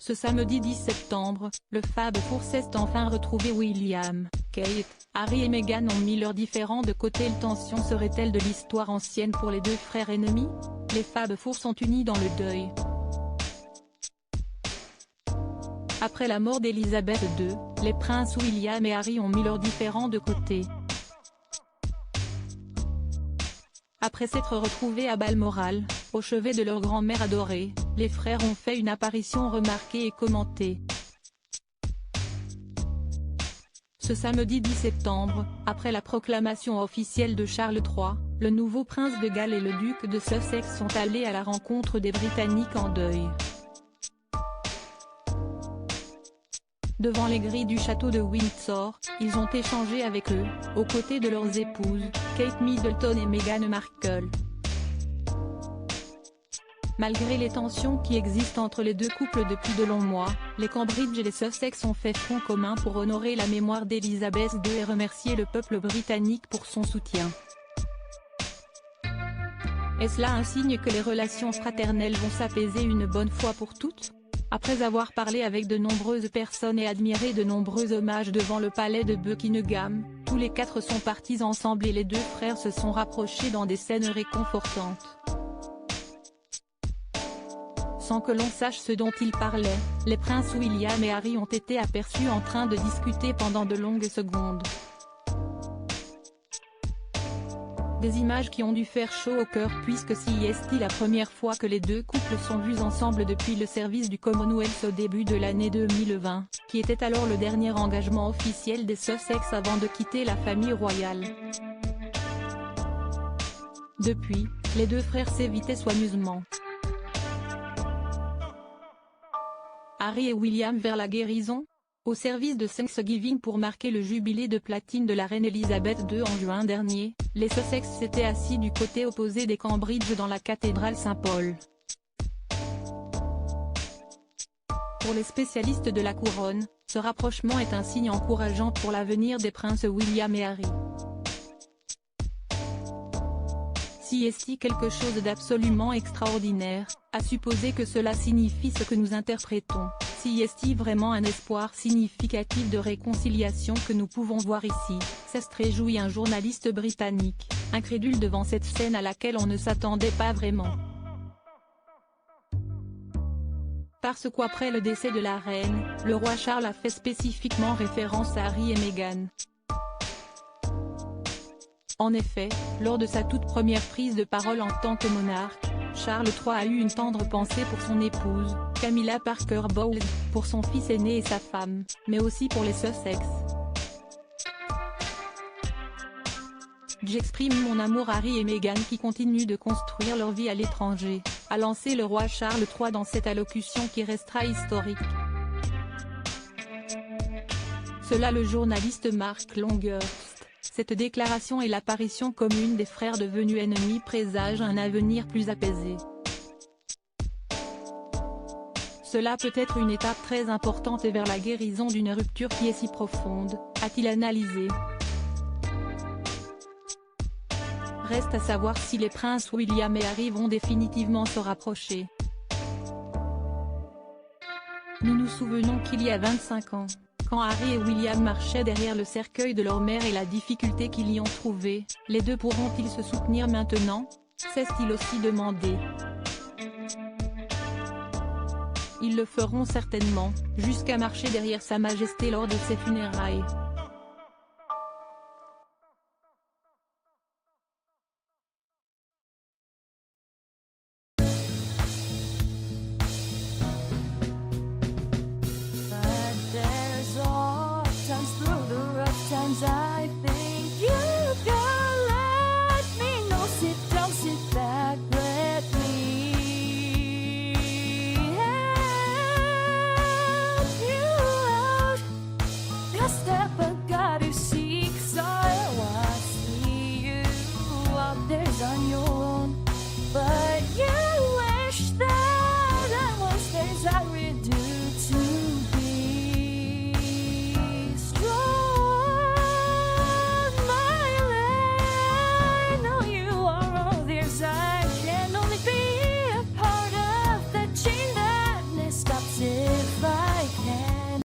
Ce samedi 10 septembre, le Fab Four s'est enfin retrouvé. William, Kate, Harry et Meghan ont mis leurs différends de côté. La tension serait-elle de l'histoire ancienne pour les deux frères ennemis? Les Fab Four sont unis dans le deuil. Après la mort d'Elizabeth II, les princes William et Harry ont mis leurs différends de côté. Après s'être retrouvés à Balmoral, au chevet de leur grand-mère adorée, les frères ont fait une apparition remarquée et commentée. Ce samedi 10 septembre, après la proclamation officielle de Charles III, le nouveau prince de Galles et le duc de Sussex sont allés à la rencontre des Britanniques en deuil. Devant les grilles du château de Windsor, ils ont échangé avec eux, aux côtés de leurs épouses, Kate Middleton et Meghan Markle. Malgré les tensions qui existent entre les deux couples depuis de longs mois, les Cambridge et les Sussex ont fait front commun pour honorer la mémoire d'Elizabeth II et remercier le peuple britannique pour son soutien. Est-ce là un signe que les relations fraternelles vont s'apaiser une bonne fois pour toutes? Après avoir parlé avec de nombreuses personnes et admiré de nombreux hommages devant le palais de Buckingham, tous les quatre sont partis ensemble et les deux frères se sont rapprochés dans des scènes réconfortantes. Sans que l'on sache ce dont ils parlaient, les princes William et Harry ont été aperçus en train de discuter pendant de longues secondes. Des images qui ont dû faire chaud au cœur puisque c'est la première fois que les deux couples sont vus ensemble depuis le service du Commonwealth au début de l'année 2020, qui était alors le dernier engagement officiel des Sussex avant de quitter la famille royale. Depuis, les deux frères s'évitaient soigneusement. Harry et William vers la guérison? Au service de Thanksgiving pour marquer le jubilé de platine de la reine Elizabeth II en juin dernier, les Sussex s'étaient assis du côté opposé des Cambridge dans la cathédrale Saint-Paul. Pour les spécialistes de la couronne, ce rapprochement est un signe encourageant pour l'avenir des princes William et Harry. Si est-il quelque chose d'absolument extraordinaire, à supposer que cela signifie ce que nous interprétons, si est-il vraiment un espoir significatif de réconciliation que nous pouvons voir ici, s'est réjoui un journaliste britannique, incrédule devant cette scène à laquelle on ne s'attendait pas vraiment. Parce qu'après le décès de la reine, le roi Charles a fait spécifiquement référence à Harry et Meghan. En effet, lors de sa toute première prise de parole en tant que monarque, Charles III a eu une tendre pensée pour son épouse, Camilla Parker Bowles, pour son fils aîné et sa femme, mais aussi pour les Sussex. J'exprime mon amour à Harry et Meghan qui continuent de construire leur vie à l'étranger, a lancé le roi Charles III dans cette allocution qui restera historique. Cela le journaliste Mark Longhurst. Cette déclaration et l'apparition commune des frères devenus ennemis présagent un avenir plus apaisé. Cela peut être une étape très importante vers la guérison d'une rupture qui est si profonde, a-t-il analysé. Reste à savoir si les princes William et Harry vont définitivement se rapprocher. Nous nous souvenons qu'il y a 25 ans, quand Harry et William marchaient derrière le cercueil de leur mère et la difficulté qu'ils y ont trouvée, les deux pourront-ils se soutenir maintenant? S'est-il aussi demandé. Ils le feront certainement, jusqu'à marcher derrière Sa Majesté lors de ses funérailles.